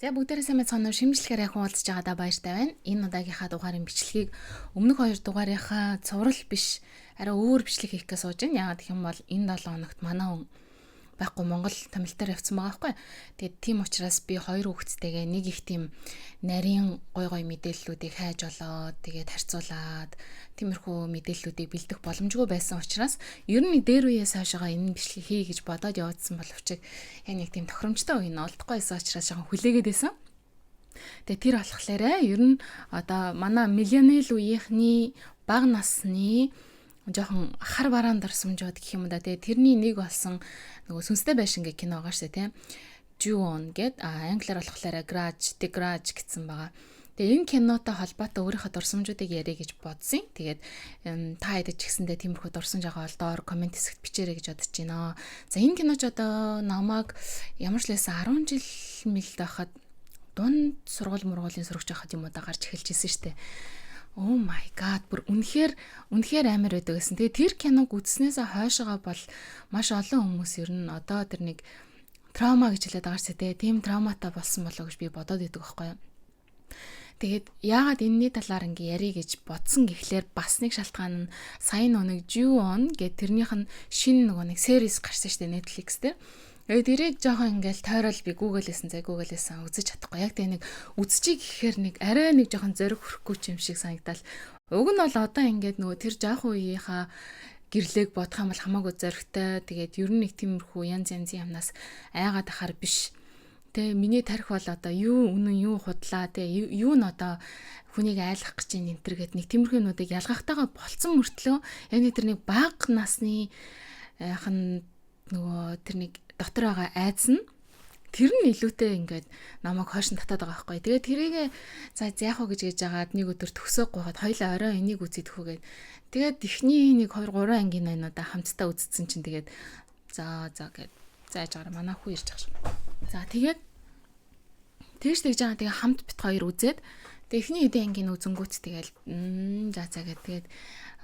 За бүгдээрээ сайн мэцхан шимжлэхээр яг хуваалцж байгаадаа баяртай байна. Энэ удаагийнхаа дугаарын бичлэгийг өмнөх 2 дугаарынхаа цуврал биш арай өөр бичлэг хийх гэж сууж байна. Яагаад гэх юм бол энэ 7 хоногт манай хүн байхгүй Монгол томилтоор явцсан байгаа байхгүй. Тэгээд тийм учраас би 2 хүүхэдтэйгээ нэг их тийм нарийн гой гой мэдээллүүдийг хайж олоод тэгээд харьцуулаад тиймэрхүү мэдээллүүдийг бэлдэх боломжгүй байсан учраас ер нь дээр үеэс хойшоо энэ бичлэгийг хий гэж бодоод явуулсан боловч яг нэг тийм тохиромжтой үе нь олдохгүй байсан учраас жоохон хүлээгээд байсан. Тэгээд тэр болохоор ер нь одоо манай миллениал үеийнхний бага насны жоохон хар бараан дарсамжууд гэх юм да. Тэгээд тэрний нэг болсон нөгөө сүнстэй байшин гэх кино байгаа шүү дээ, тийм. Ju-on гэд англиар болохоор Grudge, The Grudge гэсэн байгаа. Тэгээ энэ кинотой холбоотой өөрийнхөө дурсамжуудыг яриа гэж бодсон. Тэгээд та хэд ч гэсэндээ тиймэрхүү дурсамж байгаа бол доор комент хэсэгт бичээрэй гэж бодож байна. За энэ киноч одоо намайг ямар ч лээс 10 жил мэлд байхад дунд сургууль мургуулийн сурагч байхад юм уу да гарч эхэлж ирсэн шүү дээ. Oh my god, бүр үнэхээр амар байдаг гэсэн. Тэгээ тэр киног үзснээсээ хойшоогоо бол маш олон хүмүүс ер нь одоо тэр нэг траума гэж хэлээд байгаа шүү дээ. Тийм трауматай болсон болоо гэж би бодоод идэг байхгүй юу. Тэгээд яагаад энэний талаар ингээ ярих гэж бодсон гэхлээр бас нэг шалтгаан нь сайн нэг Ju-on гэдэг тэрнийх нь шинэ нөгөө нэг series гарсан шүү дээ Netflix дээр. Тэрийг жоохон ингээл тойрол би Google-ээсэн үзэж чадахгүй. Яг тэг нэг үзчихий гэхээр нэг арай нэг жоохон зориг хүрхгүй юм шиг санагдал. Уг нь бол одоо ингээд нөгөө тэр жоохон үеийнхаа гэрлээг бодох юм бол хамаагүй зоригтой. Тэгээд ер нь нэг тиймэрхүү янз янзын юмнаас айгаад ахаар биш. Тэ миний тарих бол одоо юу үнэн юу худлаа тэ юу нь одоо хүнийг айлгах гэж энэ төр гэд нэг тиймэрхүү нүдийг ялгахтайгаа болцсон мөртлөө яг нэг тэр нэг бага насны яхан нөгөө тэр нэг дотор байгаа айдас нь тэр нь илүүтэй ингээд намайг хойшин татаад байгаа байхгүй. Тэгээд тэрийг за яах вэ гэж яагаад нэг өдөр төгсөөг гуйхад хоёлаа орой энийг үзээд хөөгээд тэгээд эхний нэг 2 3 ангийн найнуудаа хамтдаа үзсэн чинь тэгээд за гэд зааж агаар манай хүү ирж байгаа шүү. За тэгээд тэгж байгаа тэгээ хамт бит хоёр үзээд тэг эхний хэдийн ангийн үзэнгүүт тэгэл за гэд тэгээд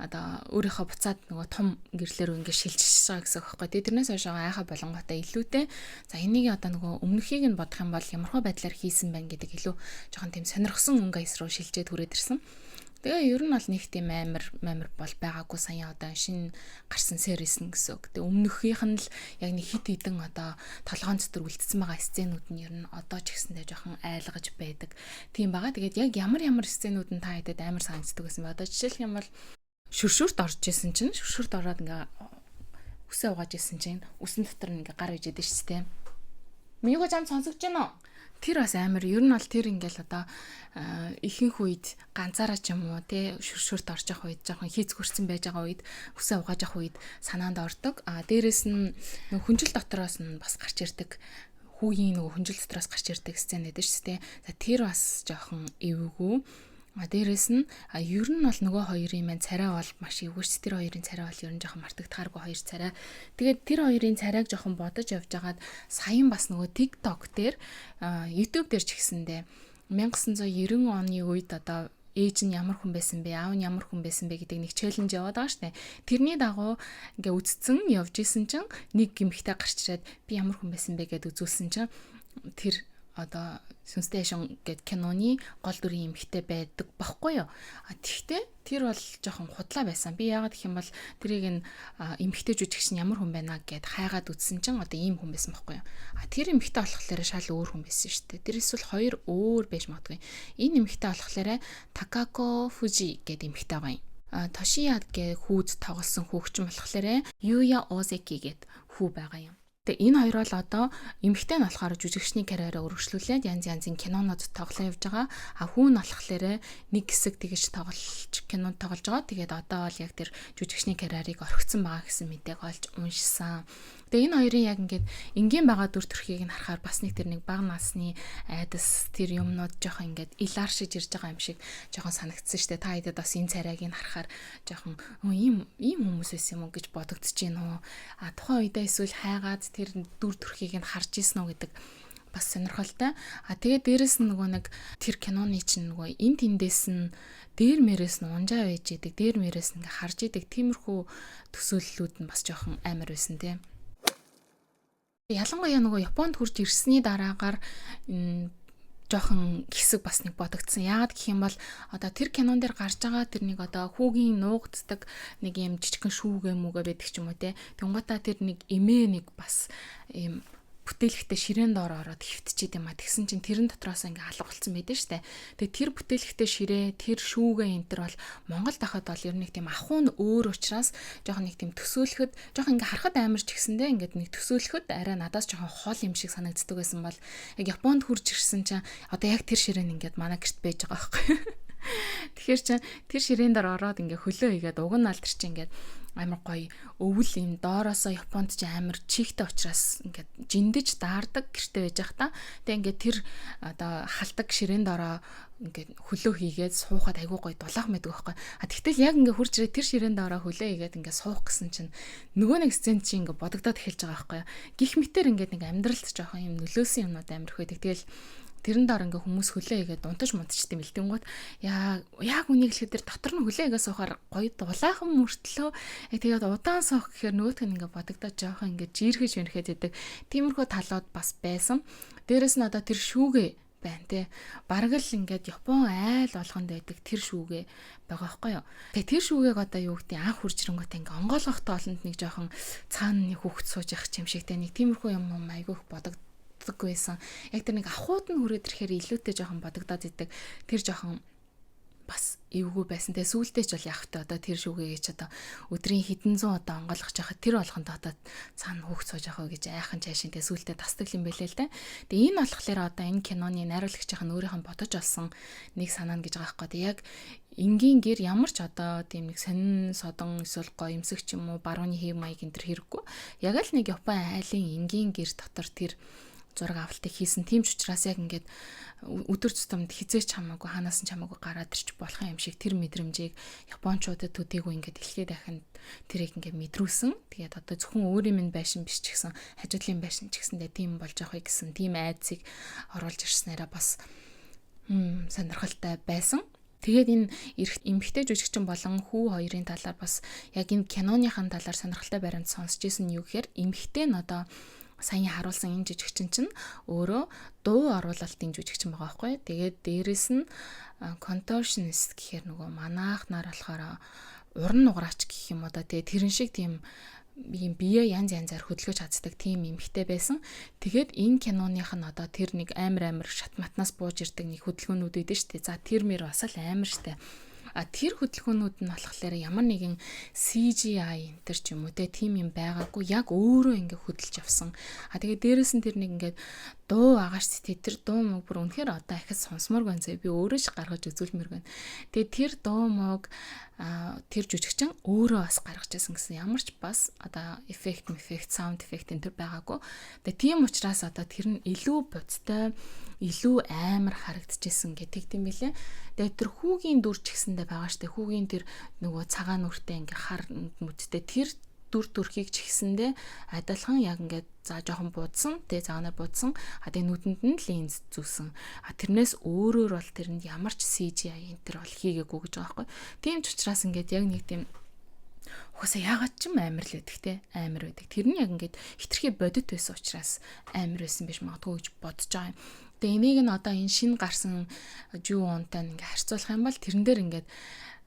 одоо өөрийнхөө буцаад нөгөө том гэрлэр ингээ шилжиж байгаа гэсэн үг байхгүй. Тэгээ тэрнээс хойш айхаа болонготой илүүтэй. За энийг одоо нөгөө өмнөхийг нь бодох юм бол ямархуу байдлаар хийсэн байх гэдэг илүү жоохон тийм сонирхсон өнгө аяс руу шилжээд хүрээд ирсэн. Тэгээ ер нь бол нэг тийм амар бол байгаагүй сая одоо шинэ гарсан series нь гэсэн үг. Тэгээ өмнөхийнх нь л яг нэг хит хитэн одоо толгоон дотор үлдсэн байгаа сценүүд нь ер нь одоо ч гэсэндээ жоохон айлгаж байдаг. Тийм байгаа. Тэгээд яг ямар сценүүд нь та хэдэд амар санагддаг гэсэн бэ? Одоо жишээлх юм бол шүршүрт орж исэн чинь шүршүрт ороод ингээ үсээ угааж исэн чинь үсэн дотор ингээ гар ижээд шүү дээ. Минийгөө зам сонсогч байна уу? Тэр бас амар ер нь бол тэр ингээл одоо ихэнх үед ганцаараа ч юм уу те шүршүрт орж явах үед жоохон хийц хөрсөн байж байгаа үед үсээ угааж явах үед санаанд ордог. Дээрээс нь хүнжил дотроос нь бас гарч ирдэг. Хүүгийн нөгөө хүнжил дотроос гарч ирдэг сцен байдаг шүү дээ. За тэр бас жоохон эвгүй. Дээрээс нь ер нь бол нөгөө хоёрын маань царай бол маш эвгүйч. Тэр хоёрын царай бол ер нь жоохон мартагдахааргүй хоёр царай. Тэгээд тэр хоёрын царайг жоохон бодож явж хагаад саяхан бас нөгөө TikTok дээр YouTube дээр ч гэсэндээ 1990 оны үед одоо ээж нь ямар хүн байсан бэ, аав нь ямар хүн байсан бэ гэдэг нэг челленж яваад байгаа штэ. Тэрний дагуу ингээ үдцсэн явж исэн чинь нэг гимхтэй гарч ирээд би ямар хүн байсан бэ гэд үзүүлсэн чинь тэр одоо сүнстэй шин гэд киноны гол дүрийн эмхтэй байдаг баггүй юу. Тэгвэл тэр бол жоохон худлаа байсан. Би яагаад гэх юм бол тэрийг нь эмхтэй жүжигч нь ямар хүн байна гэд хайгаад үзсэн чинь одоо ийм хүн байсан баггүй юу. Тэр эмхтэй болохоор шал өөр хүн байсан шүү дээ. Тэр эсвэл хоёр өөр байж магадгүй. Энэ эмхтэй болохоор Takako Fuji гэд эмхтэй байгаа юм. Тошия гэ хүүд тоглосон хүүхчин болохоор Yuya Ozeki гэд хүү байгаа юм. Тэгээ энэ хоёр бол одоо эмэгтэй нь болохоор жүжигчний карьераа өргөжлүүлээд янзын кинонод тоглоо явж байгаа. Хүү нь болохоор нэг хэсэг тэгэж кинонд тоглож байгаа. Тэгээд одоо бол яг тэр жүжигчний карьерийг орхицсан байгаа гэсэн мэдээг олж уншсан. Тэгээ энэ хоёрын яг ингээд энгийн байгаа дүр төрхийг нь харахаар бас нэг тэр нэг бага насны айдас тэр юмнууд жоохон ингээд иларшиж ирж байгаа юм шиг жоохон санагдсан шүү дээ. Та хэдэд бас энэ царайг нь харахаар жоохон ийм хүмүүс байсан юм уу гэж бодогдож байна уу? Тухайн үедээ эсвэл хайгаад тэр дүр төрхийг нь харж ийсэн үү гэдэг бас сонирхолтой. Тэгээд дээрэс нь нөгөө нэг тэр киноны чинь нөгөө эн тэндээс нь дээр мэрээс нь унжаа байж идэг, дээр мэрээс нь ингээ харж идэг тиймэрхүү төсөөллүүд нь бас жоохон амар байсан тийм. Ялангуяа нөгөө Японд хурж ирсний дараагаар жоохон хэсэг бас нэг бодогдсон. Яагаад гэх юм бол одоо тэр кинон дээр гарч байгаа тэр нэг одоо хүүгийн нуугддаг нэг юм жижигхэн шүүгээ мүгэ байдаг ч юм уу те. Тэнгуутаа тэр нэг эмээ нэг бас юм бүтээлэгтээ ширээн доор ороод хөвтчихэд юм а. Тэгсэн чинь тэрэн дотроос ингээ алга болсон байдэн штэ. Тэгээ тэр бүтээлэгтээ ширээ, тэр шүүгээ энэ төр бол Монгол дахад бол ер нь нэг тийм ахуй нь өөр учраас жоохон нэг тийм төсөөлөхөд жоохон ингээ харахад амар ч гэсэндээ ингээд нэг төсөөлөхөд арай надаас жоохон хол юм шиг санагддаг байсан бол яг Японд хурж ирсэн чинь одоо яг тэр ширээн ингээд манай гэрт байж байгаа байхгүй. Тэгэхээр чи тэр ширээн дээр ороод ингээ хөлөө хийгээд уг нь алдар чи ингээд амар гоё өвөл юм доороосоо Японд ч амар чихтэй учраас ингээд жиндэж даардаг гэрте байж байгаа та. Тэгээ ингээд тэр одоо халдаг ширээн доороо ингээд хөлөө хийгээд суухад айгуу гоё дулаах мэддэг байхгүй. А тэгтэл яг ингээд хурж ирээ тэр ширээн доороо хөлөө хийгээд ингээд суух гэсэн чинь нөгөө нэг сцен чинь ингээд бодогдоод эхэлж байгаа байхгүй. Гих мэтэр ингээд нэг амьдралд жоохон юм нөлөөсөн юмнууд амар их байдаг. Тэгэл тэрэн доор ингээ хүмүүс хөлөө хийгээд унтаж мунтчихдээ мэлтэнгууд яг үнийг хэлэхэд тэр дотор нь хөлөө хийгээ суухаар гоё дулаахан мөртлөө тэгээд удаан суух гэхээр нөгөөх нь ингээ бодогдоод жоохон ингээ жирэхэж вэрхэд идэг тиймэрхүү талууд бас байсан. Дээрэс нь одоо тэр шүүгээ байна те. Бараг л ингээд Япон айл болгонд байдаг тэр шүүгээ байгаа байхгүй юу. Тэгээ тэр шүүгээг одоо юу гэдэг анх хурж ирэнгүүтээ ингээ онгойлгохтой олонд нэг жоохон цаана нэг хүүхэд сууж явах юм шиг те. Нэг тиймэрхүү юм айгүйх байсан. Яг тэр нэг ахууд нь хүрээд ирэхээр илүүтэй жоохон бодогдоод идэг. Тэр жоохон бас эвгүй байсан. Тэгээ сүүлдээ ч бол явахтай одоо тэр шүүгээ ч одоо өдрийн хэдэн зуун одоо онгойлгох жахад тэр болгонд одоо цаана хүүхд сууж явах гэж айхан цаашин тэгээ сүүлдээ тасдаг юм байлээ л дээ. Тэгээ энэ болохоор одоо энэ киноны найруулагчийн өөрийнх нь бодож олсон нэг санаа гэж байгаа байхгүй. Яг энгийн гэр ямар ч одоо тийм нэг сонин содон эсвэл гоёмсог ч юм уу барууны хэв маяг энэ төр хэрэггүй. Яг л нэг Япон айлын энгийн гэр дотор тэр зураг авалтыг хийсэн. Тийм ч учраас яг ингээд өдөр тутамд хизээч хамаагүй ханаас нь хамаагүй гараад ирч болох юм шиг тэр мэдрэмжийг японочдод төдийгүй ингээд дэлхийд дахинд тэрийг ингээд мэдрүүлсэн. Тэгээд одоо зөвхөн өөрийн минь байшин биш ч гэсэн хажуудлын байшин ч гэсэндээ тийм болж явах гэсэн тийм айдсыг оруулж ирснээрээ бас сонирхолтой байсан. Тэгээд энэ эмэгтэй жүжигчин болон хүү хоёрын талаар бас яг энэ киноныхын талаар сонирхолтой баримт сонсч ирсэн нь юу гэхээр эмэгтэй нь одоо саяны харуулсан энэ жүжигчин чинь өөрөө дуу оруулалтын жүжигчин байгаа байхгүй. Тэгээд дээрэс нь contortionist гэхээр нөгөө манаах нар болохоор уран нуграач гэх юм уу да. Тэгээд тэрэн шиг тийм юм бие янз янзаар хөдөлгөж чаддаг тийм эмэгтэй байсан. Тэгээд энэ киноных нь одоо тэр нэг амар шат матнаас бууж ирдэг нэг хөдөлгөөнүүд үүдэн штэ. За тэр мөр бас л амар штэ. А тэр хөдөлгөөнүүд нь болохоор ямар нэгэн CGI энэ төр ч юм уу те тийм юм байгаагүй яг өөрөө ингээ хөдөлж авсан. А тэгээд дээрэс нь тэр нэг ингээд дуу агаарч тэр дуу мөг бүр үнэхээр одоо ахиж сонсмоор гонцээ би өөрөө ч гаргаж үзүүлмээр байна. Тэгээд тэр дуу мөг тэр жүжигчин өөрөө бас гаргаж ирсэн гэсэн ямар ч бас одоо эффект саунд эффект энэ төр байгаагүй. Тэгээд тийм учраас одоо тэр нь илүү бодтой илүү амар харагдчихсэн гэдэг тийм билээ. Тэгээд тэр хүүгийн дүр ч гэсэндээ байгаа штэ. Хүүгийн тэр нөгөө цагаан нүртэй ингээ хар нүдтэй тэр дүр төрхийг ч гэсэндээ адилхан яг ингээд за жоохон буудсан, тэгээ цагаанаар буудсан. А тэгээ нүдэнд нь линз зүүсэн. А тэрнээс өөрөөр бол тэрэнд ямар ч CGI энэ төр бол хийгээгүй гэж байгаа байхгүй. Тийм ч учраас ингээд яг нэг тийм угаасаа яагаад ч юм амар л байдаг те амар байдаг. Тэр нь яг ингээд хитрхи бодит байсан учраас амар байсан биш магадгүй гэж бодож байгаа юм. Тэгээ энийг нь одоо энэ шин гарсан Ju-onтай ингээ харьцуулах юм бол тэрэн дээр ингээд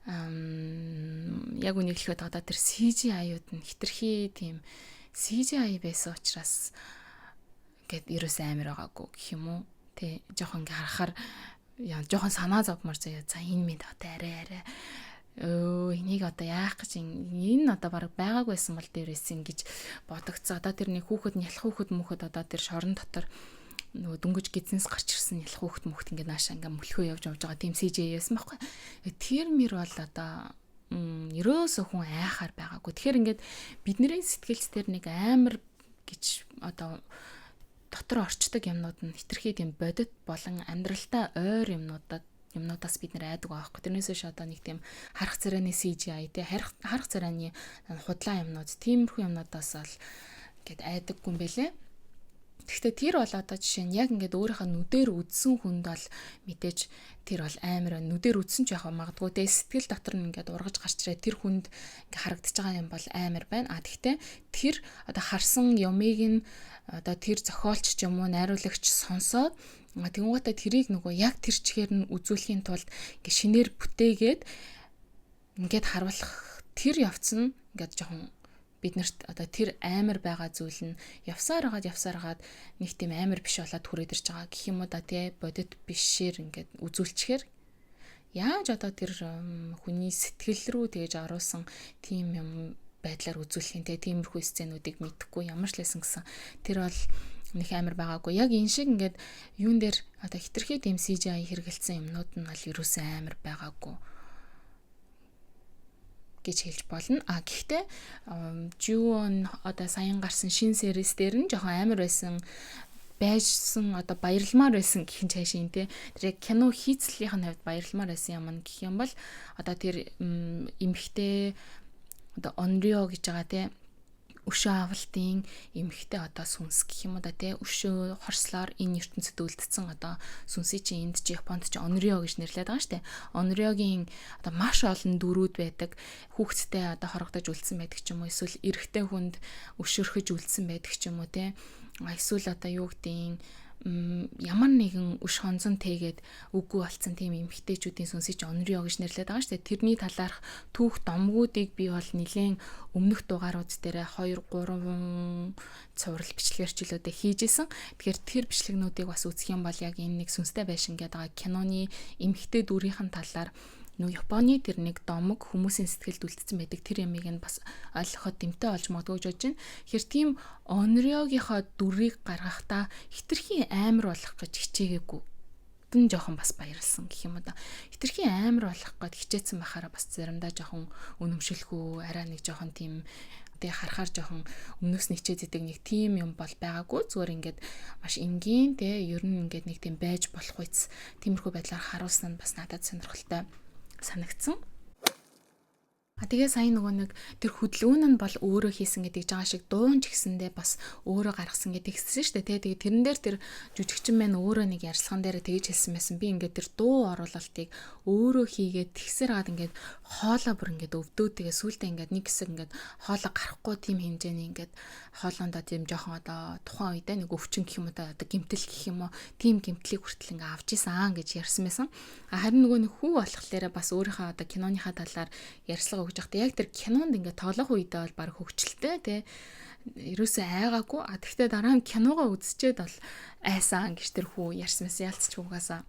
яг үнийг хэлэхэд одоо тэр CGI-уд нь хитрхи тийм CGI байсан учраас ингээд ерөөсөө амар байгаагүй гэх юм уу. Тэ жоохон ингээ харахаар жоохон санаа зовмор заяа. За энэ минь одоо арай энийг одоо яах гэж энэ одоо баг байгаагүйсэн бол дээрээс ингэж бодогцоо. Одоо тэр нэг хүүхэд нялх хүүхэд мөхөд одоо тэр шорон дотор нөгөө дөнгөж гидсэнс гарч ирсэн нялх хүүхэд мөхт ингээ наашаа ингээ мөлхөө явж байгаа тийм CJ яасан байхгүй. Тэр мөр бол одоо ерөөсөө хүн айхаар байгаагүй. Тэгэхээр ингээд бидний сэтгэлс дээр нэг амар гэж одоо дотор орчдөг юмнууд нь хитрхи тийм бодит болон амьдралтай ойр юмнуудаас бид нэр айдаг байхгүй. Тэрнээс ш одоо нэг тийм харах царайны CGI тий харах царайны худлаа юмнууд тиймэрхүү юмнуудаас л ингээд айдаггүй юм байлээ. Гэхдээ тэр бол одоо жишээ нь яг ингээд өөрийнхөө нүдээр үдсэн хүнд бол мэдээж тэр бол амар нүдээр үдсэн ч яг магадгүй те сэтгэл дотор нь ингээд ургаж гарч ирээ тэр хүнд ингээд харагдаж байгаа юм бол амар байна. А тэгвэл тэр одоо харсан юмыг нь одоо тэр зохиолч ч юм уу найруулагч сонсоод Тэнгуүтэ тэрийг нөгөө яг тэр чигээр нь үзүүлэхийн тулд ингээ шинээр бүтээгээд ингээд харуулах тэр явц нь ингээд жоохон биднэрт одоо тэр амар байгаа зүйл нь явсаар хагаад нэг тийм амар биш болоод хүрээд ирж байгаа гэх юм уу да тий бодит бишээр ингээд үзүүлчихээр яаж одоо тэр хүний сэтгэл рүү тэгэж оруулсан тийм юм байдлаар үзүүлэх юм тиймэрхүү сценүүдийг мэдхгүй ямар ч лсэн гэсэн тэр бол нэг амар байгаагүй яг энэ шиг ингээд юун дээр одоо хитрхи тийм CGI хэрэгэлсэн юмнууд нь бол ерөөсөө амар байгаагүй гэж хэлж болно. Гэхдээ Ju-on одоо саяхан гарсан шинэ series дээр нь жоохон амар байсан байжсан одоо баярламаар байсан гэх юм цаашийн тий. Тэр кино хийцлийнх нь хувьд баярламаар байсан юм гэх юм бол одоо тэр эмхтэй одоо Onryo гэж байгаа тий. Өшөө авалтын эмхтэй одоо сүнс гэх юм уу да тий. Өшөө хорслоор энэ ертөнцид үлдсэн одоо сүнсийн чинь энд чи Японд чи Onryo гэж нэрлэдэг байгаа штэ. Onryoгийн одоо маш олон дүрүүд байдаг. Хүүхэдтэй одоо хорогдож үлдсэн байдаг ч юм уу эсвэл эрэгтэй хүнд өшөөрхөж үлдсэн байдаг ч юм уу тий. Эсвэл одоо юу гэдгийг ямар нэгэн өш хонзон тэгээд үгүй болцсон тийм эмхтэйчүүдийн сүнсийг Onryo гэж нэрлэдэг байгаа шүү дээ. Тэрний талаарх түүх домгуудыг би бол нэлээд өмнөх дугаарууд дээр 2 3 цуврал бичлэгэрчлүүдээ хийжсэн. Тэгэхээр тэр бичлэгнүүдийг бас үзэх юм бол яг энэ нэг сүнстэй байшин гэдэг байгаа киноны эмхтэй дүрийнхэн талаар Японы тэр нэг домог хүмүүсийн сэтгэлд үлдсэн байдаг тэр ямыг нь бас ойлгоход дэмтэй болж магадгүй гэж бодож байна. Тэгэхээр тийм Onryo-гийнхоо дүрийг гаргахтаа хитрхийн амар болох гэж хичээгээгүй. Тэн жоохон бас баярлсан гэх юм уу да. Хитрхийн амар болох гээд хичээсэн байхаараа бас заримдаа жоохон өнөмшөлгүй арай нэг жоохон тийм тэг харахаар жоохон өмнөөс нь хичээд идэг нэг тийм юм бол байгаагүй. Зүгээр ингээд маш энгийн те ер нь ингээд нэг тийм байж болох үс тиймэрхүү байдлаар харуулсан нь бас надад сонирхолтой санагдсан. Тэгээ сая нөгөө нэг тэр хөдөлгөөн нь бол өөрөө хийсэн гэдэг жаа шиг дуун ч гэсэндээ бас өөрөө гаргасан гэдэг хэлсэн шүү дээ. Тэгээ тэрэн дээр тэр жүжигчин маань өөрөө нэг ярилцлаган дээр тэгж хэлсэн байсан. Би ингээд тэр дуу оруулалтыг өөрөө хийгээд тэгсэр гад ингээд хоолоо бүр ингээд өвдөө тэгээ сүултээ ингээд нэг хэсэг ингээд хоолоо гарахгүй тийм хэмжээний ингээд хоолоондоо тийм жоохон одоо тухайн үедээ нэг өвчин гэх юм уу одоо гэмтэл гэх юм уу тийм гэмтлийг хүртэл ингээд авч исэн гэж ярьсан байсан. Харин нөгөө нэг хүү болохлээрээ бас өөрийнхөө одоо киноныхаа талаар ярилцлага өгч байхдаа яг тэр кинонд ингээд тоглох үедээ бол баг хөвгчлээ тий. Ерөөсөө айгаагүй. Тэгвэл дараа нь киногоо үзчихэд бол айсан гэж тэр хүү ярьсанаас ялцч угаасаа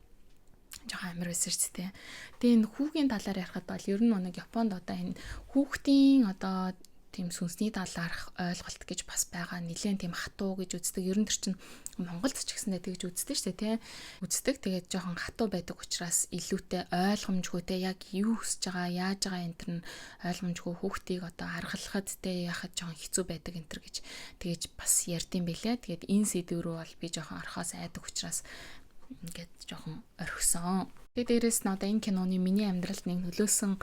жоохон амар байсан шүү дээ. Тэгээ энэ хүүгийн талаар ярихад бол ер нь нэг Японд одоо энэ хүүхдийн одоо тийм сүнсний талаарх ойлголт гэж бас байгаа. Нилээн тийм хатуу гэж үздэг. Ер нь тэр чинь Монголд ч гэсэндээ тэгж үздэг шүү дээ, тий. Үздэг. Тэгээд жоохон хатуу байдаг учраас илүүтэй ойлгомжгүйтэй яг юу хүсэж байгаа, яаж байгаа энэ төр нь ойлгомжгүй хүүхдийг одоо аргалахад тий яхад жоохон хэцүү байдаг энэ төр гэж тэгэж бас ярьдсан байлээ. Тэгээд энэ сэдв рүү бол би жоохон орхоос айдаг учраас ингээд жоохон орхисон. Тэгээд дээрэс нь одоо энэ киноны миний амьдралд нэг нөлөөсөн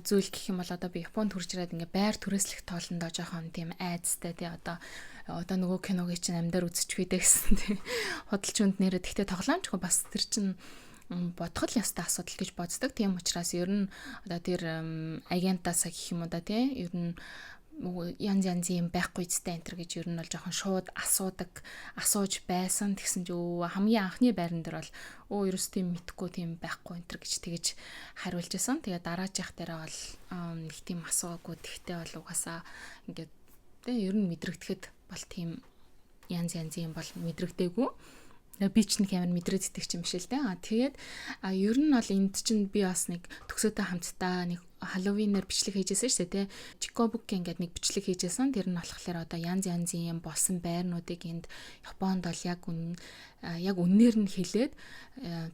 зүйл гэх юм бол одоо би Японд хурж ирээд ингээ байр түрээслэх тоолондоо жоохон тийм айцтай тий одоо нөгөө киног чинь амьдаар үзчихвээ гэсэн тий худалч хүнд нэрээ тэгтээ тоглоомчгүй бас тэр чинь бодгол ястай асуудал гэж боддог. Тийм учраас ер нь одоо тэр агентаасаа гэх юм уу да тий ер нь янз юм байхгүй зтэй энтер гэж ер нь бол жоохон шууд асууж байсан. Тэгсэн чи хамгийн анхны байран дээр бол ерөөс тийм мэдхгүй тийм байхгүй энтер гэж тэгэж хариулж байсан. Тэгээ дараачих дээр бол нэг тийм асуугаагүй. Тэгтээ бол угаасаа ингээд тэгээ ер нь мэдрэгдэхэд бол тийм янз юм бол мэдрэгдээгүй. Би ч нэг амар мэдрээд итгэж юм шиг л дээ. Тэгээд ер нь бол энд чинь би бас нэг төгсөөтэй хамтдаа нэг Halloween-ээр бичлэг хийжсэн шүү дээ, тий. Chikobuki ингээд нэг бичлэг хийжсэн. Тэр нь болохоор одоо янз юм болсон байрнуудыг энд Японд бол яг үнээр нь хэлээд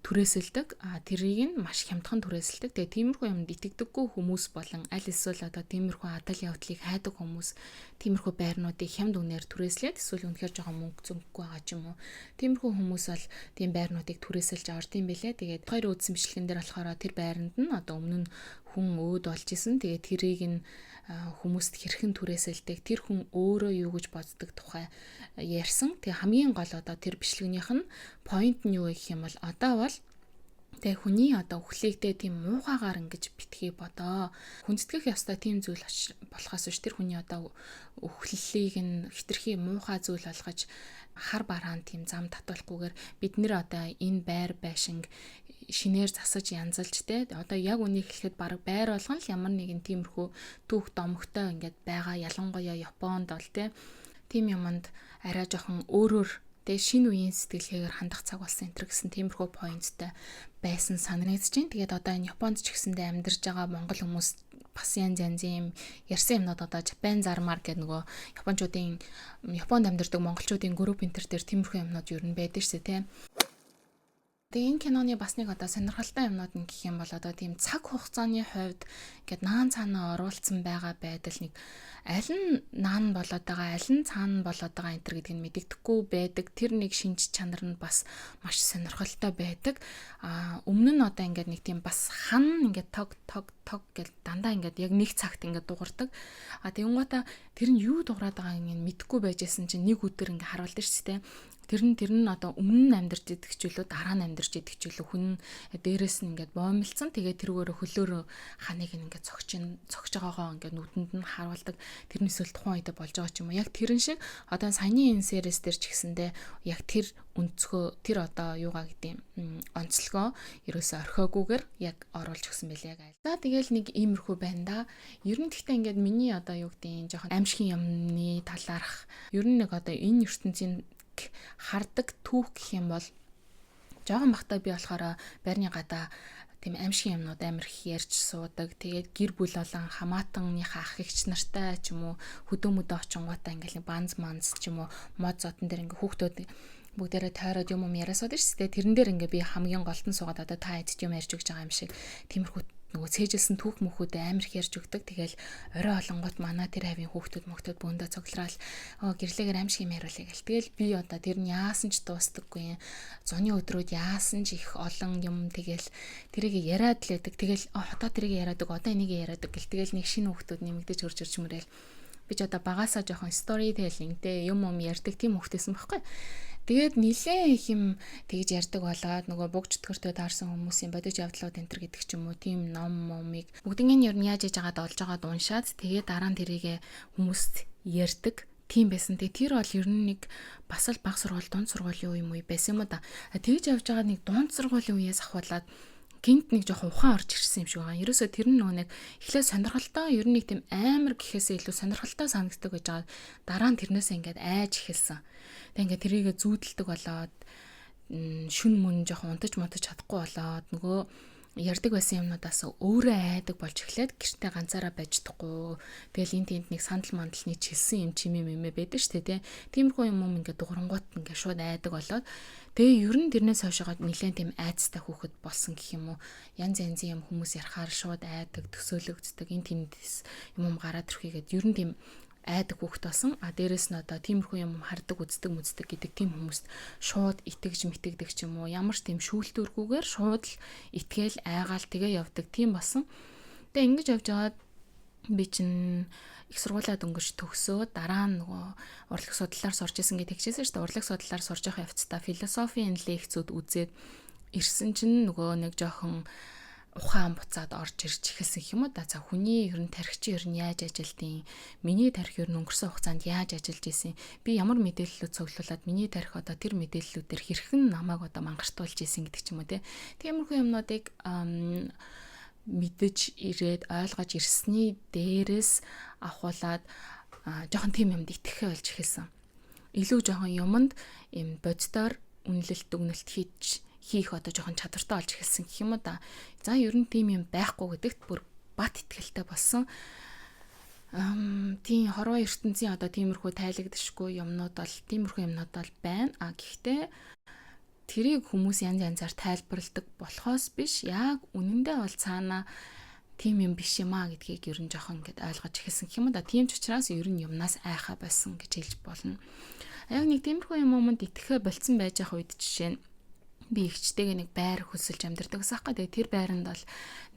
түрээсэлдэг. Тэрийг нь маш хямдхан түрээсэлдэг. Тэгээ тиймэрхүү юмд итгэдэггүй хүмүүс болон аль эсвэл одоо тиймэрхүү адал явдлыг хайдаг хүмүүс тиймэрхүү байрнуудыг хямд үнээр түрээслээд эсвэл үнэхээр жоохон мөнгө зөнгөгүй байгаа ч юм уу. Тиймэрхүү хүмүүс бол тийм байрнуудыг түрээсэлж орд юм бэлээ. Тэгээд хоёр үзсэн бичлэгэн дээр болохоор тэр байранд нь одоо өмнө нь хүн өөд болж исэн. Тэгээд тэрийг нь хүмүүст хэрхэн түрээсэлдэг, тэр хүн өөрөө юу гэж боддог тухай ярьсан. Тэгээ хамгийн гол одоо тэр бичлэгнийх нь point нь юу гэх юм бол одоо бол Тэгээ хүний одоо үхлийгдээ тийм муухайгаар ингэж битгий бодоо. Хүндэтгэх ёстой тийм зүйл болохоос биш тэр хүний одоо үхлэлийг нь хитрхи муухай зүйл болгож хар бараан тийм зам татуулахгүйгээр бид нэр одоо энэ байр байшинг шинээр засаж янзалж те одоо яг үнийг хэлэхэд баг байр болгон л ямар нэгэн тиймэрхүү түүх домогтой ингээд байгаа. Ялангуяа Японд бол те тийм юмд арай жоохон өөрөөр тэгээ шинэ үеийн сэтгэлгээгээр хандах цаг болсон энэ гэсэн тиймэрхүү поинттай байсан санагдаж байна. Тэгээд одоо энэ Японд ч гэсэндээ амьдарч байгаа монгол хүмүүс бас янз янзын ярьсан юмнууд одоо Japan зармаар гэдэг нөгөө Японд амьдардаг монголчуудын групп интер дээр тиймэрхүү юмнууд ер нь байдаг шээ тий. Тэгээ энэ киноны бас нэг одоо сонирхолтой юмнууд нь гэх юм бол одоо тийм цаг хугацааны хувьд ингээд наан цаанаа оруулсан байгаа байдал нэг аль нь наан болоод байгаа, аль нь цаана болоод байгаа энэ төр гэдгийг мэддэхгүй байдаг. Тэр нэг шинж чанар нь бас маш сонирхолтой байдаг. Өмнө нь одоо ингээд нэг тийм бас хан ингээд тог гэл дандаа ингээд яг нэг цагт ингээд дуурдаг. Тэгэнгүүтээ тэр нь юу дуурайд байгааг нь мэдэхгүй байжсэн чинь нэг өдөр ингээд харуулдаг шүү дээ. Тэр нь одоо өмнө нь амьдарч идэх ч үлээ дараа нь амьдарч идэх ч үлээ хүн дээрээс нь ингээд боомлцсон. Тэгээ тэргөөрө хөлөөрөө ханыг ингээд цогч байгаагаа ингээд нүдэнд нь харуулдаг. Тэрнээс л тухайн үед болж байгаа ч юм уу. Яг тэрэн шиг одоо саяны энэ series дээр ч гэсэндээ яг тэр өнцгөө тэр одоо юугаа гэдэг юм онцлогоо ерөөсөө орхиогүйгээр яг оруулж өгсөн байлээ яг. За тэгэл нэг иймэрхүү байна да. Ер нь гэхдээ ингээд миний одоо юу гэдэг юм жоохон аимшигын юмны талаарх ер нь нэг одоо энэ ертөнцийн хардаг түүх гэх юм бол жоохон бахтай би болохоор байрны гадаа тийм аимшигын юмнууд амар их ярьж суудаг. Тэгээд гэр бүл болон хамаатаныхаа ах эгч нартай ч юм уу хөдөө мөдөө очингуудаа ингээл банз ч юм уу мод зотон дээр ингээ хүүхдүүд бүгдээрээ тойроод юм яриасаад шүү дээ. Тэрэн дээр ингээ би хамгийн голтон суугаад одоо та эд юм ярьж өгч байгаа юм шиг тиймэрхүү нөгөө цээжилсэн түүх мөхүүд амар их ярьж өгдөг. Тэгэл орой олонгот манай тэр хавийн хүүхдүүд бөөндөө цогцлраал гэрлээгээр аимшиг юм яриулъя гэл. Тэгэл би одоо тэр нь яасан ч дуустдаггүй. Зуны өдрүүд яасан ч их олон юм тэгэл тэрийг яриад л байдаг. Тэгэл одоо тэрийг яриадаг, одоо энийг яриадаг гэл. Тэгэл нэг шинэ хүүхдүүд нэмэгдэж хурж мөрөөл. Би ч одоо багасаа жоохон storytelling-тэй юм ярьдаг тийм хүүхдээсэн байхгүй. Тэгээд нилээн их юм тэгж ярьдаг болоод нөгөө бүгд чөтгөртөө таарсан хүмүүсийн бодож явдлууд энэ төр гэдэг ч юм уу тийм ном момыг бүгднийг нь ер нь яаж яж байгаад олж байгаад уншаад тэгээд дараа нь тэрийг хүмүүст ярьдаг тийм байсан. Тэгээд тэр бол ер нь нэг бас л баг сургууль, дунд сургуулийн юм уу байсан юм да. Тэгж явж байгаа нэг дунд сургуулийн үеэс ахуулаад гинт нэг жоохон ухаан орж ирсэн юм шиг байгаа. Ерөөсөө тэр нь нөгөө нэг эхлээ сонирхолтой, ер нь нэг тийм амар гэхээсээ илүү сонирхолтой санагддаг байж байгаа. Дараа нь тэрнээсээ ингээд айж эхэлсэн. Тэг ингээд тэрийг зүүдэлдэг болоод шүн мөн жоохон унтаж чадахгүй болоод нөгөө ярддаг байсан юмнуудаас өөрөө айдаг болж эхлээд гэртээ ганцаараа байж чадахгүй. Тэгэл энэ тэнд нэг сандал мандалны чилсэн юм чимээ байдаг шүү дээ. Тиймэрхүү юм ингээд дуурангууд ингээд шууд айдаг болоод тэгээ ер нь тэрнээс хойшоо нэлээд тийм айцтай хүүхэд болсон гэх юм уу. Янз янзын юм хүмүүс ярахаар шууд айдаг, төсөөлөгддөг. Энэ тэндээс юм гараад ирэхийгээд ер нь тийм айдаг хүүхэд болсон. Дээрэс нь одоо тиймэрхүү юм хардаг, үздэг гэдэг тийм хүмүүст шууд итгэж мэтгдэг ч юм уу. Ямар ч тийм шүүлтүүргүүгээр шууд л итгээл айгаал тэгээ явдаг тийм болсон. Тэгээ ингэж явж байгаад би чинь их сургуулаа дөнгөж төгсөө дараа нь нөгөө урлаг судлалаар сурч исэн гэж тэгчихсэн шүү дээ. Урлаг судлалаар сурч явах явцдаа философийн лекцүүд үзээд ирсэн чинь нөгөө нэг жоохон ухаан буцаад орж ирж эхэлсэн юм уу да. За хүний ер нь тархич ер нь яаж ажилдیں۔ Миний тархи ер нь өнгөрсөн хугацаанд яаж ажиллаж исэн. Би ямар мэдээллүүд цуглуулад миний тархи одоо тэр мэдээллүүдээр хэрхэн намайг одоо мангартуулж исэн гэдэг ч юм уу те. Тиймэрхүү юмнуудыг мэдэж ирээд ойлгож ирсний дээрээс ахуулаад жоохон тийм юмд итгэхэ болж эхэлсэн. Илүү жоохон юмд юм боддоор үнэлэлт дүгнэлт хийх одоо жоохон чадвартай болж эхэлсэн гэх юм уу да. За ер нь тийм юм байхгүй гэдэгт бүр бат итгэлтэй болсон. Тийм хорвоо ертөнцийн одоо тиймэрхүү тайлагдшгүй юмнууд бол тиймэрхүү юмнууд бол байна. Гэхдээ тэрийг хүмүүс янз янзаар тайлбарладаг болохоос биш яг үнэндээ бол цаана тийм юм биш юм аа гэдгийг ер нь жоохон ингэж ойлгож эхэлсэн юм да. Тийм ч учраас ер нь юмнаас айхаа байсан гэж хэлж болно. Яг нэг тиймэрхүү юмд итгэхэ болцсон байж ах үед жишээ нь би ихчтэйгээ нэг байр хөсөлж амьдардаг саахгүй. Тэгээ тэр байранд бол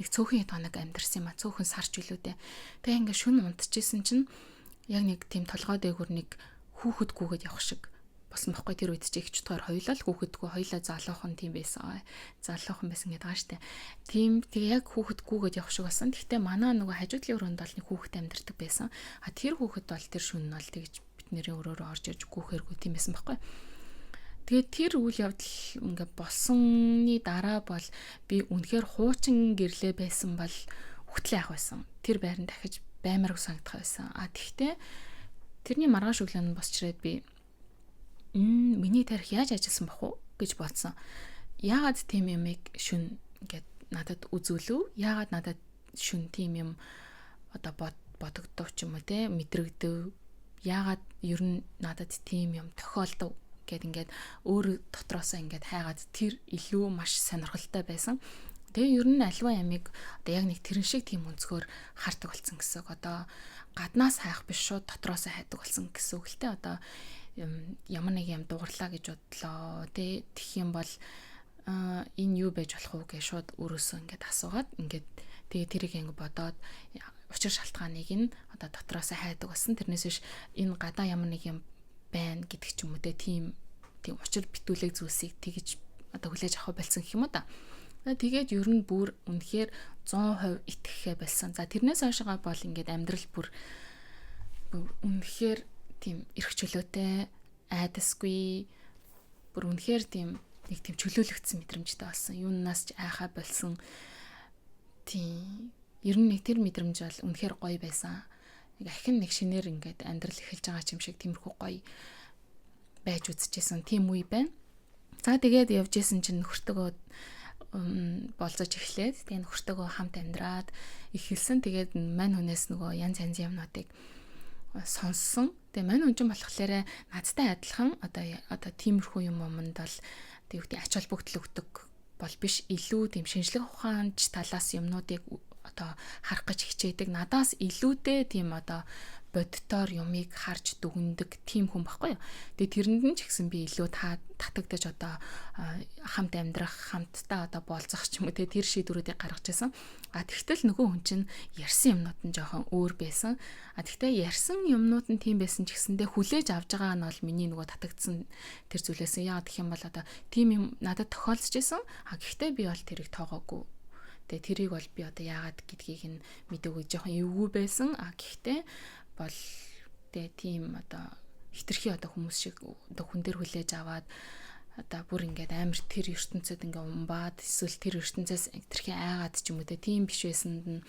нэг цөөхөн хоног амьдарсан юм а. Цөөхөн сарч үлүүдээ. Тэгээ ингээ шүн унтчихсэн чинь яг нэг тийм толгой дээгүүр нэг хүүхэд гүгээд явах шиг босон бохгүй тэр үед чи ихч тохоор хоёулаа л хүүхэдгүй хоёулаа залуухан тийм байсан. Залуухан байсан гэдэг байгаа штэ. Тийм тэг яг хүүхэдгүйгээд явах шиг болсон. Гэхдээ манай нөгөө хажуудлын өрөөнд бол нэг хүүхэд амьдардаг байсан. Тэр хүүхэд бол тэр шөнө нь бол тэгж бидний өрөөрөө орж ирж гүүхээргүй тийм байсан байхгүй. Тэгээд тэр үйл явдал ингээ болсонны дараа бол би үнэхээр хуучин гэрлээ байсан бол хөтлөө явах байсан. Тэр байранд дахиж баймарг санагдах байсан. Тэгтээ тэрний маргааш өглөө нь босч ирээд би миний тарих яаж ажилласан бах уу гэж бодсон. Яагаад тийм юмыг шүн ингээд надад үзүүлв? Яагаад надад шүн тийм юм одоо бодогдов ч юм уу те мэдрэгдэв? Яагаад ер нь надад тийм юм тохиолдов гэд ингээд өөр дотроосоо ингээд хайгаад тэр илүү маш сонирхолтой байсан. Тэгээ ер нь альва ямиг одоо яг нэг тэрэн шиг тийм өнцгөр хардаг болсон гэсэн. Одоо гаднаас хайх биш шууд дотроосоо хайдаг болсон гэсэн үг л те. Одоо ямар нэг юм дугарлаа гэж бодлоо. Тэгэх юм бол энэ юу байж болох уу гэж шууд өөрөөсөө ингээд асуугаад ингээд тэгээ тэрийг ингэ бодоод учир шалтгааныг нь одоо дотроосоо хайдаг болсон. Тэрнээс биш энэ гадаа ямар нэг юм байна гэдэг ч юм уу тийм учир битүүлэг зүйлсийг тэгж одоо хүлээж авах болсон гэх юм уу та. Тэгээд ер нь бүр үнэхээр 100% итгэхээ болсон. За тэрнээс хойшоо бол ингээд амьдрал бүр үнэхээр тийм эрх чөлөөтэй айдасгүй бүр үнэхээр тийм нэг тийм чөлөөлөгдсөн мэдрэмжтэй болсон. Юунаас ч айхаа болсон. Тийм ер нь нэг тэр мэдрэмж бол үнэхээр гоё байсан. Нэг ахин нэг шинээр ингээд амьдрал эхэлж байгаа юм шиг тиймэрхүү гоё байж үзчихсэн тийм үе байна. За тэгээд явж исэн чинь нөхөртөгөө болцож эхлээд тэгээд нөхөртөгөө хамт амьдраад эхэлсэн. Тэгээд мань хүнээс нөгөө янз янзын юмнуудыг сонссон. Тэгээ мань хүн ч болохоор надтай адилхан одоо тиймэрхүү юм юмд бол тэг үгтэй ач холбогдол өгдөг бол биш, илүү тийм шинжлэх ухаанч талаас юмнуудыг одоо харах гэж хичээдэг. Надаас илүүтэй тийм одоо боддоор юмыг харж дүгндэг тийм хүн байхгүй юу. Тэгээ тэрэнд нь ч гэсэн би илүү татагдаж одоо хамт амьдрах, хамтдаа одоо болцох ч юм уу тэр шийдвэрүүдийг гаргаж байсан. Тэгтэл нөгөө хүн чинь ярьсан юмнууд нь жоохон өөр байсан. Тэгтээ ярьсан юмнууд нь тийм байсан ч гэсэндээ хүлээж авж байгаа нь бол миний нөгөө татагдсан тэр зүйлээс яагаад гэх юм бол одоо тийм юм надад тохиолдож байсан. Гэхдээ би бол тэрийг тоогоогүй. Тэгээ тэрийг бол би одоо яагаад гэдгийг нь мэдээгүй жоохон эвгүй байсан. Гэхдээ бол тэгээ тийм одоо хитрхи одоо хүмүүс шиг одоо хүн дээр хүлээж аваад одоо бүр ингээд амар тэр ертөнцид ингээ умбаад эсвэл тэр ертөнцөөс хитрхи айгаад ч юм уу тийм биш байсанд нь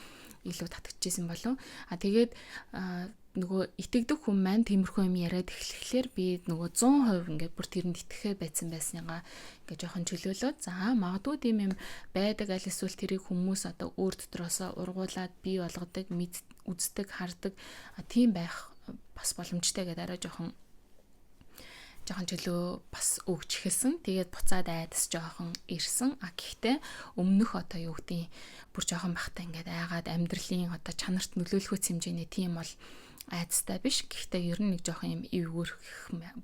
илүү татчихжсэн болов. Тэгээд нөгөө итгэдэг хүн маань тиймэрхүү юм яриад эхлэхлээр би нөгөө 100% ингээд бүр тэрэнд итгэхээ байсныгаа ингээд жоохон чөлөөлөөд за магадгүй тийм юм байдаг аль эсвэл тэрийг хүмүүс одоо өөр дотроосоо ургуулад бий болгодог, үздэг, хардаг тийм байх бас боломжтой гэдэг арай жоохон чөлөө бас өгч эхэлсэн. Тэгээд буцаад айдас жоохон ирсэн. Гэхдээ өмнөх одоо юу гэдэг бүр жоохон бахтай ингээд айгаад амьдралын одоо чанарт нөлөөлөхөц хэмжээний тийм бол айдастай биш. Гэхдээ ер нь нэг жоохон юм эвгүрх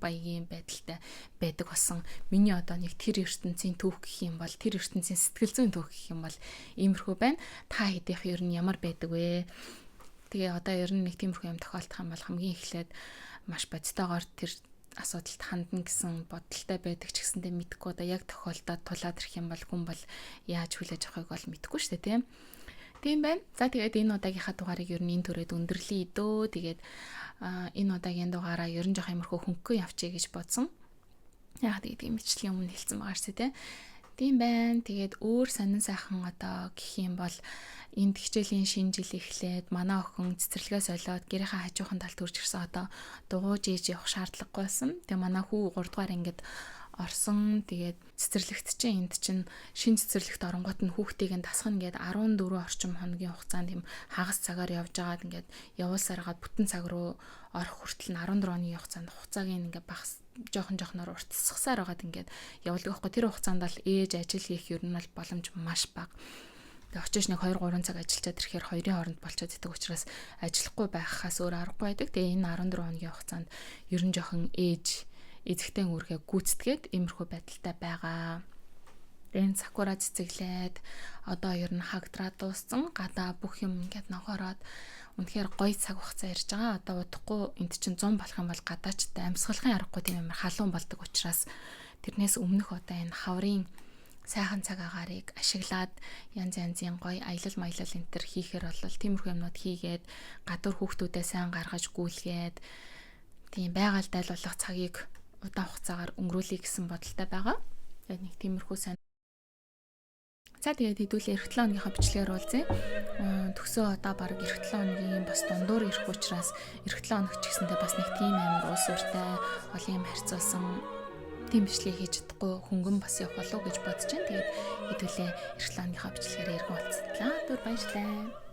баягийн байдалтай байдаг болсон. Миний одоо нэг тэр ертөнцийн түүх гэх юм бол тэр ертөнцийн сэтгэл зүйн түүх гэх юм бол иймэрхүү байна. Та хэдийнх ер нь ямар байдаг вэ? Тэгээ одоо ер нь нэг тиймэрхүү юм тохиолдох юм бол хамгийн эхлээд маш бодитойгоор тэр асуудалд хандна гэсэн бодолтой байдаг ч гэсэндээ мэдхгүй одоо яг тохиолдоод тулаад ирэх юм бол хүн бол яаж хүлээж авахыг бол мэдхгүй шүү дээ тийм байна. За тэгээд энэ удаагийнхаа дугаарыг ер нь энэ төрөд өндөрлөе дөө. Тэгээд энэ удаагийн дугаараа ер нь жоох юмрхөө хөнгөн явчих гэж бодсон. Яг тэгээд мэдчлийн өмнө хэлсэн байгаа шүү дээ тийм байна. Тэгээд өөр сонин сайхан одоо гэх юм бол энд хичээлийн шинэ жил эхлээд манай охин цэцэрлэгээ солиод гэрийнхаа хажуухан талд төрж ирсэн одоо дугуйж ээж явах шаардлагагүй байсан. Тэгээ манай хүү 3 дугаар ангид орсон. Тэгээд цэцэрлэгт чинь энд чинь шинэ цэцэрлэгт оронгот нь хүүхдийг нь тасгах ингээд 14 орчим хоногийн хугацаанд юм хагас цагаар явж байгаад ингээд явуулсараад бүтэн цаг руу орох хүртэл нь 14 оны хугацаанд хугацааг ингээд багас жоохон уртсгасаар байгаад ингээд явуулдаг байхгүй. Тэр хугацаанд л ээж ажил хийх ер нь бол боломж маш бага. Тэгээ очиж нэг 2-3 цаг ажиллаад ирэхээр хоёрын хооронд болчиход идэг учраас ажиллахгүй байхаас өөр аргагүй байдаг. Тэгээ энэ 14 хоногийн хугацаанд ер нь жоохон ээж эзэгтэй үүргээ гүйцэтгээд иймэрхүү байдалтай байгаа. Тэгээ сакура цэцэглээд одоо ер нь хагдраад дууссан. Гадаа бүх юм ингээд ногоороод үнэхээр гоё цаг хугацаа ирж байгаа. Одоо удахгүй энд чинь 100 болох юм бол гадаачтай амьсгалахын аргагүй тийм амар халуун болдог учраас тэрнээс өмнөх одоо энэ хаврын сайхан цаг агаарыг ашиглаад янз янзын гоё аялал маялал энэ төр хийхээр бол тиймэрхүү юмнууд хийгээд гадуур хүүхдүүдээ сайн гаргаж гүйлгээд тийм байгаль дайлуулах цагийг удаан хугацаагаар өнгөрүүлэе гэсэн бодолтой байгаа. Тэгээд нэг тиймэрхүү сайн. За тэгээд хэдүүлээ эх 7 хоногийнхаа бичлэгээр уулзъя. Төгсөө одоо баг эх 7 хоногийн бас дундуур ирэх учраас эх 7 хоног ч гэсэндээ бас нэг тийм амар уус уртай олон юм харьцуулсан тийм бичлэг хийж чадахгүй хөнгөн бас явах болов уу гэж бодож байна. Тэгээд хэдүүлээ эх 7 хоногийнхаа бичлэгээр иргэн уулзлаа. Түр баярлалаа.